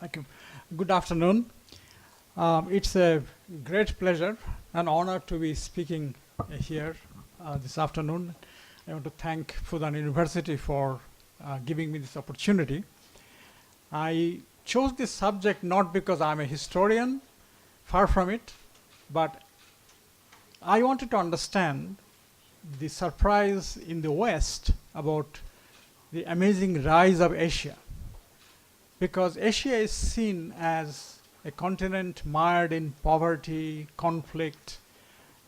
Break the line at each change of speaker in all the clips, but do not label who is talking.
Thank you. Good afternoon. It's a great pleasure and honor to be speaking here this afternoon. I want to thank Fudan University for giving me this opportunity. I chose this subject not because I'm a historian, far from it, but I wanted to understand the surprise in the West about the amazing rise of Asia. Because Asia is seen as a continent mired in poverty, conflict,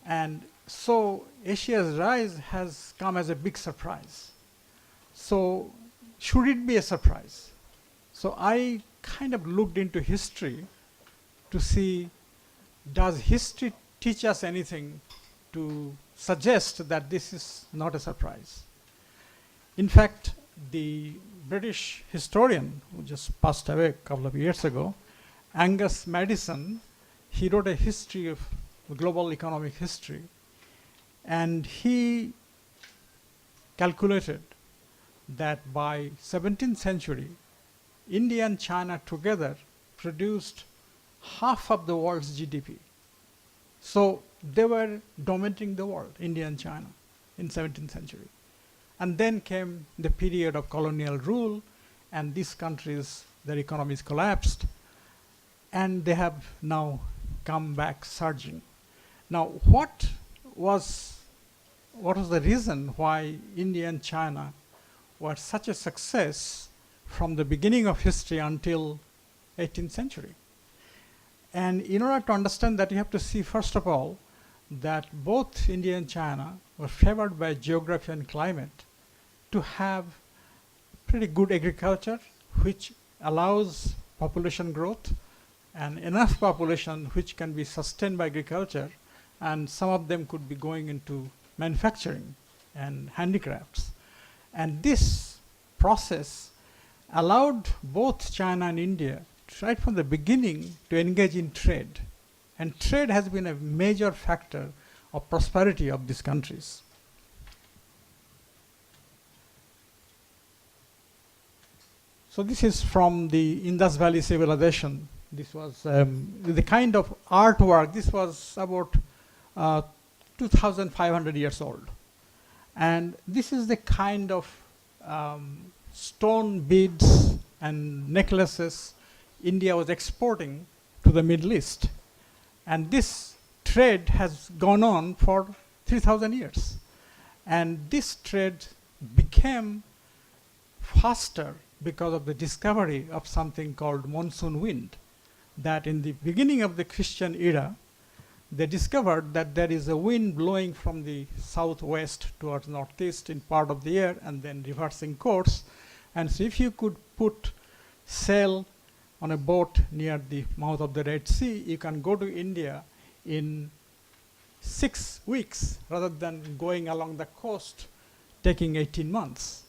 and so Asia's rise has come as a big surprise. So should it be a surprise? So I kind of looked into history to see, does history teach us anything to suggest that this is not a surprise? In fact, the British historian who just passed away a couple of years ago, Angus Madison, he wrote a history of global economic history, and he calculated that by 17th century, India and China together produced half of the world's GDP. So they were dominating the world, India and China, in 17th century. And then came the period of colonial rule, and these countries, their economies collapsed, and they have now come back surging. Now, what was the reason why India and China were such a success from the beginning of history until 18th century? And in order to understand that, you have to see, first of all, that both India and China were favored by geography and climate to have pretty good agriculture, which allows population growth and enough population which can be sustained by agriculture, and some of them could be going into manufacturing and handicrafts. And this process allowed both China and India, right from the beginning, to engage in trade. And trade has been a major factor of prosperity of these countries. So this is from the Indus Valley civilization. This was the kind of artwork. This was about 2,500 years old. And this is the kind of stone beads and necklaces India was exporting to the Middle East. And this trade has gone on for 3,000 years. And this trade became faster because of the discovery of something called monsoon wind. That in the beginning of the Christian era, they discovered that there is a wind blowing from the southwest towards northeast in part of the year and then reversing course. And so if you could put sail on a boat near the mouth of the Red Sea, you can go to India in 6 weeks rather than going along the coast taking 18 months.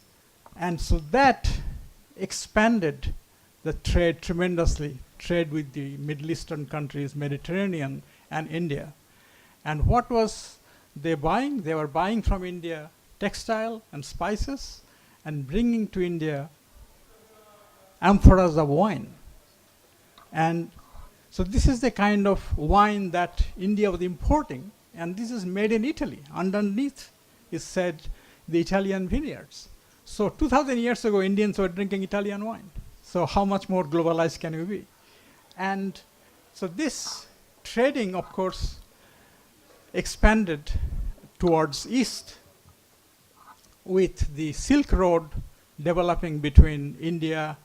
And so that expanded the trade tremendously, trade with the Middle Eastern countries, Mediterranean and India. And what was they buying? They were buying from India textile and spices and bringing to India amphoras of wine. And so this is the kind of wine that India was importing, and this is made in Italy. Underneath is said the Italian vineyards. So 2,000 years ago, Indians were drinking Italian wine. So how much more globalized can we be? And so this trading, of course, expanded towards east with the Silk Road developing between India,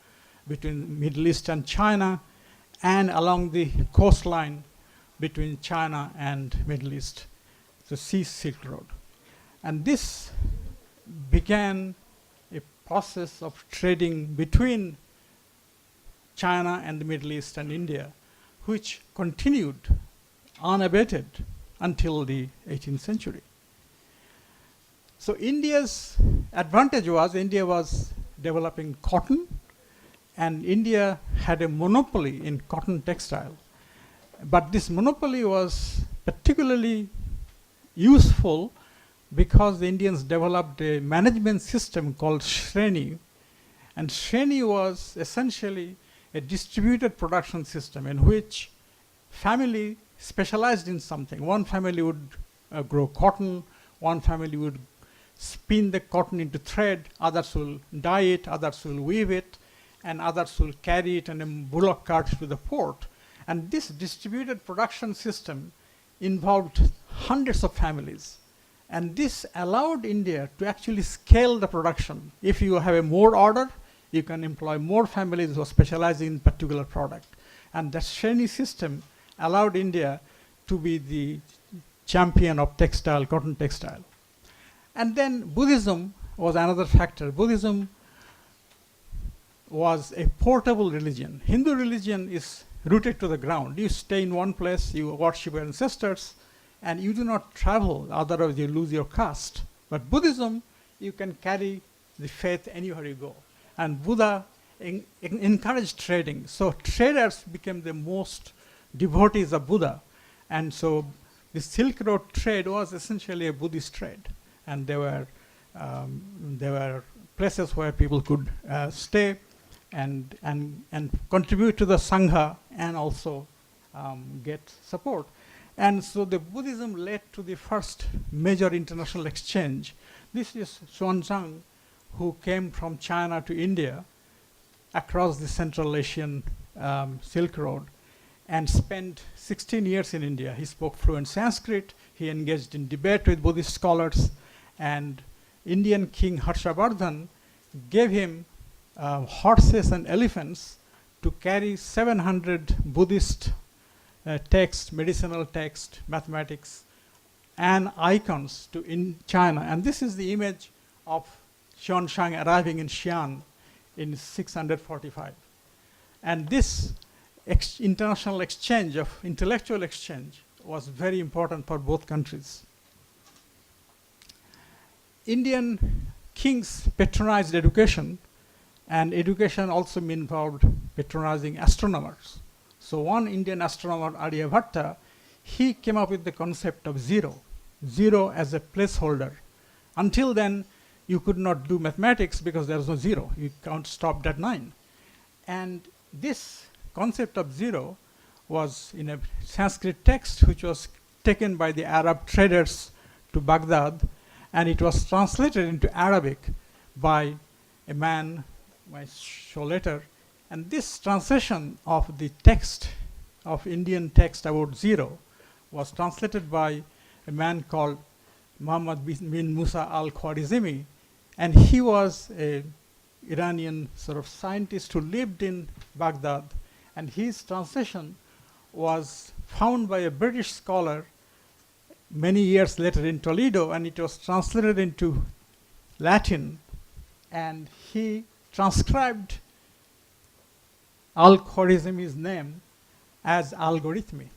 between Middle East and China, and along the coastline between China and Middle East, the Sea Silk Road. And this began a process of trading between China and the Middle East and India, which continued unabated until the 18th century. So India's advantage was India was developing cotton, and India had a monopoly in cotton textile. But this monopoly was particularly useful because the Indians developed a management system called Shreni. And Shreni was essentially a distributed production system in which family specialized in something. One family would grow cotton, one family would spin the cotton into thread, others will dye it, others will weave it, and others will carry it in a bullock cart to the port. And this distributed production system involved hundreds of families. And this allowed India to actually scale the production. If you have a more order, you can employ more families who are specializing in particular product. And that Shreni system allowed India to be the champion of textile, cotton textile. And then Buddhism was another factor. Buddhism was a portable religion. Hindu religion is rooted to the ground. You stay in one place, you worship your ancestors, and you do not travel, otherwise you lose your caste. But Buddhism, you can carry the faith anywhere you go. And Buddha encouraged trading. So traders became the most devotees of Buddha. And so the Silk Road trade was essentially a Buddhist trade. And there were places where people could stay and contribute to the Sangha and also get support. And so the Buddhism led to the first major international exchange. This is Xuanzang, who came from China to India across the Central Asian Silk Road and spent 16 years in India. He spoke fluent Sanskrit. He engaged in debate with Buddhist scholars. And Indian King Harshavardhan gave him horses and elephants to carry 700 Buddhist texts, medicinal texts, mathematics, and icons to in China. And this is the image of Xuanzang arriving in Xi'an in 645. And this international exchange of intellectual exchange was very important for both countries. Indian kings patronized education, and education also involved patronizing astronomers. So one Indian astronomer, Aryabhatta, he came up with the concept of zero as a placeholder. Until then, you could not do mathematics because there was no zero. You can't stop at 9. And this concept of zero was in a Sanskrit text which was taken by the Arab traders to Baghdad, and it was translated into Arabic by a man I show later. And this translation of the text, of Indian text about zero, was translated by a man called Muhammad bin Musa al-Khwarizmi, and he was an Iranian sort of scientist who lived in Baghdad, and his translation was found by a British scholar many years later in Toledo, and it was translated into Latin, and he transcribed Al-Khwarizmi's name as algorithmi.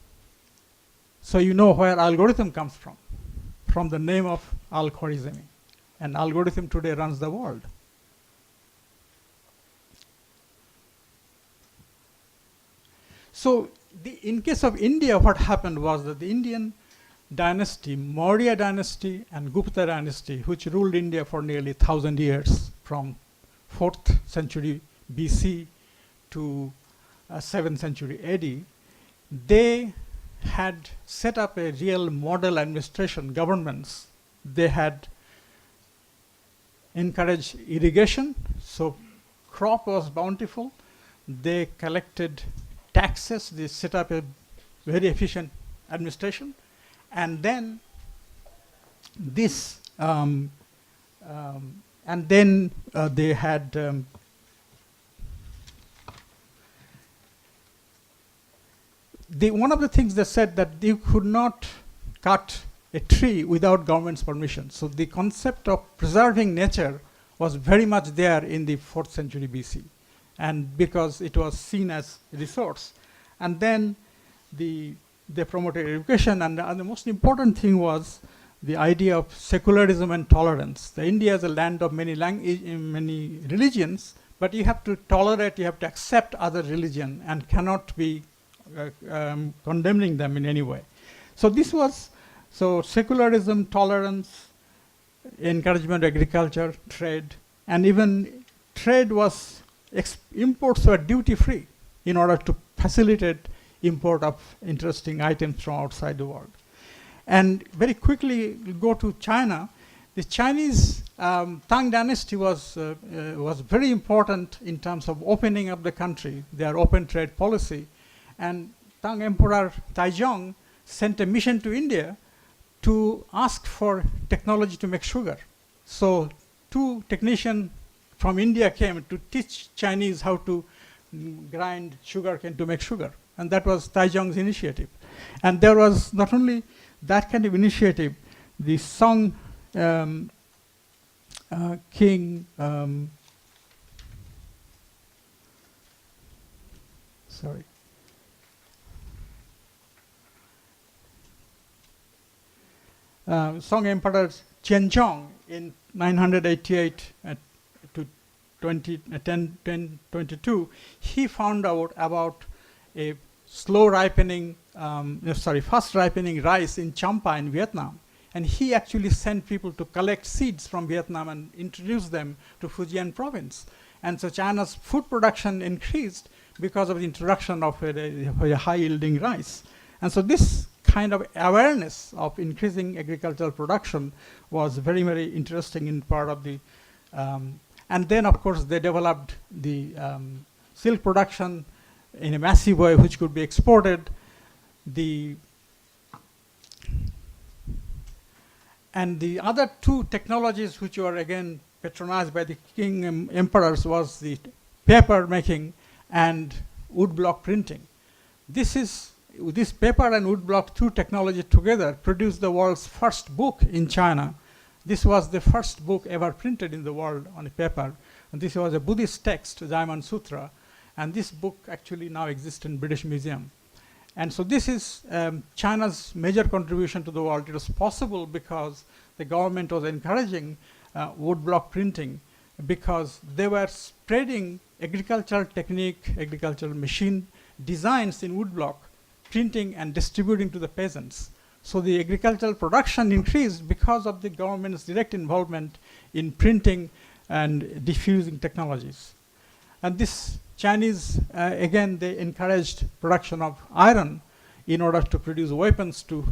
So you know where algorithm comes from the name of Al-Khwarizmi. And algorithm today runs the world. So in case of India, what happened was that the Indian dynasty, Maurya dynasty and Gupta dynasty, which ruled India for nearly 1,000 years from 4th century BC to 7th century AD, they had set up a real model administration, governments. They had encouraged irrigation, so crop was bountiful. They collected taxes, they set up a very efficient administration. And then this, they had one of the things they said that you could not cut a tree without government's permission. So the concept of preserving nature was very much there in the 4th century BC, and because it was seen as a resource. And then they promoted education, and the most important thing was the idea of secularism and tolerance. The India is a land of many religions, but you have to tolerate, you have to accept other religion and cannot be condemning them in any way. So this was, secularism, tolerance, encouragement of agriculture, trade, and even trade was, imports were duty free. in order to facilitate import of interesting items from outside the world. And very quickly go to China. The Chinese Tang Dynasty was very important in terms of opening up the country, their open trade policy. And Tang Emperor Taizong sent a mission to India to ask for technology to make sugar. So 2 technicians from India came to teach Chinese how to grind sugar cane to make sugar. And that was Taizong's initiative. And there was not only that kind of initiative, the Song King, Song Emperor Qianzhong in 988 to 1022, he found out about a fast ripening rice in Champa in Vietnam. And he actually sent people to collect seeds from Vietnam and introduce them to Fujian province. And so China's food production increased because of the introduction of a high-yielding rice. And so this kind of awareness of increasing agricultural production was very, very interesting in part of the, and then of course they developed the silk production in a massive way which could be exported. And the other 2 technologies which were again patronized by the king emperors was the paper making and woodblock printing. This paper and woodblock 2 technology together produced the world's first book in China. This was the first book ever printed in the world on a paper. And this was a Buddhist text, Diamond Sutra. And this book actually now exists in British Museum. And so this is China's major contribution to the world. It was possible because the government was encouraging woodblock printing, because they were spreading agricultural technique, agricultural machine designs in woodblock, printing and distributing to the peasants. So the agricultural production increased because of the government's direct involvement in printing and diffusing technologies. And this Chinese, again, they encouraged production of iron in order to produce weapons to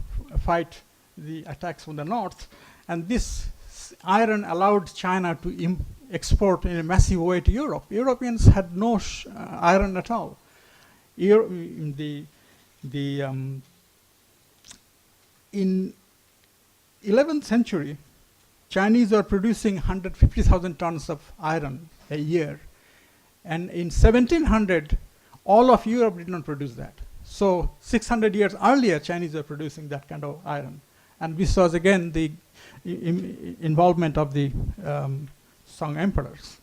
fight the attacks from the north. And this iron allowed China to export in a massive way to Europe. Europeans had no iron at all. In 11th century, Chinese were producing 150,000 tons of iron a year. And in 1700, all of Europe did not produce that. So 600 years earlier, Chinese were producing that kind of iron. And this was again the involvement of the Song emperors.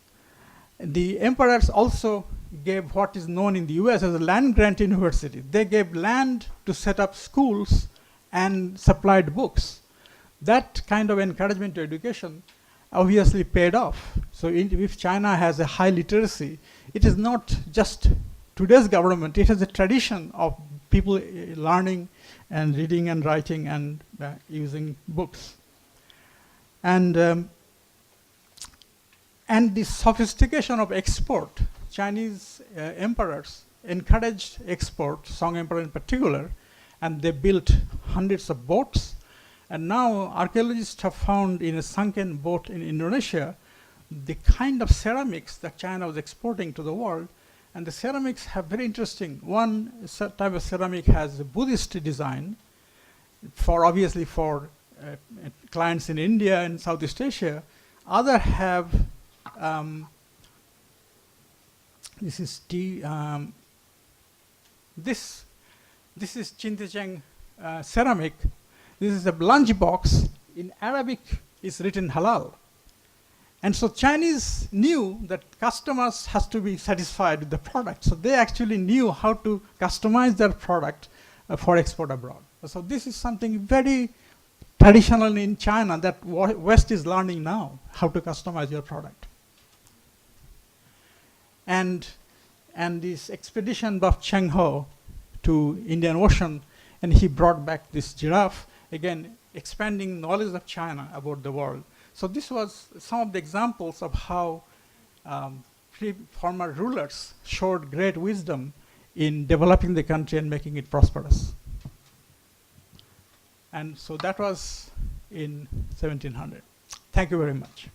The emperors also gave what is known in the US as a land grant university. They gave land to set up schools and supplied books. That kind of encouragement to education obviously paid off. So if China has a high literacy, it is not just today's government, it has a tradition of people learning and reading and writing and using books. And the sophistication of export, Chinese emperors encouraged export, Song Emperor in particular, and they built hundreds of boats. And now archaeologists have found in a sunken boat in Indonesia the kind of ceramics that China was exporting to the world. And the ceramics have very interesting. One type of ceramic has a Buddhist design, obviously for clients in India and Southeast Asia. Other have this is this is Chintecheng ceramic. This is a lunch box. In Arabic, it's written halal. And so Chinese knew that customers has to be satisfied with the product. So they actually knew how to customize their product for export abroad. So this is something very traditional in China that West is learning now, how to customize your product. And this expedition of Cheng Ho to Indian Ocean, and he brought back this giraffe, again, expanding knowledge of China about the world. So this was some of the examples of how former rulers showed great wisdom in developing the country and making it prosperous. And so that was in 1700. Thank you very much.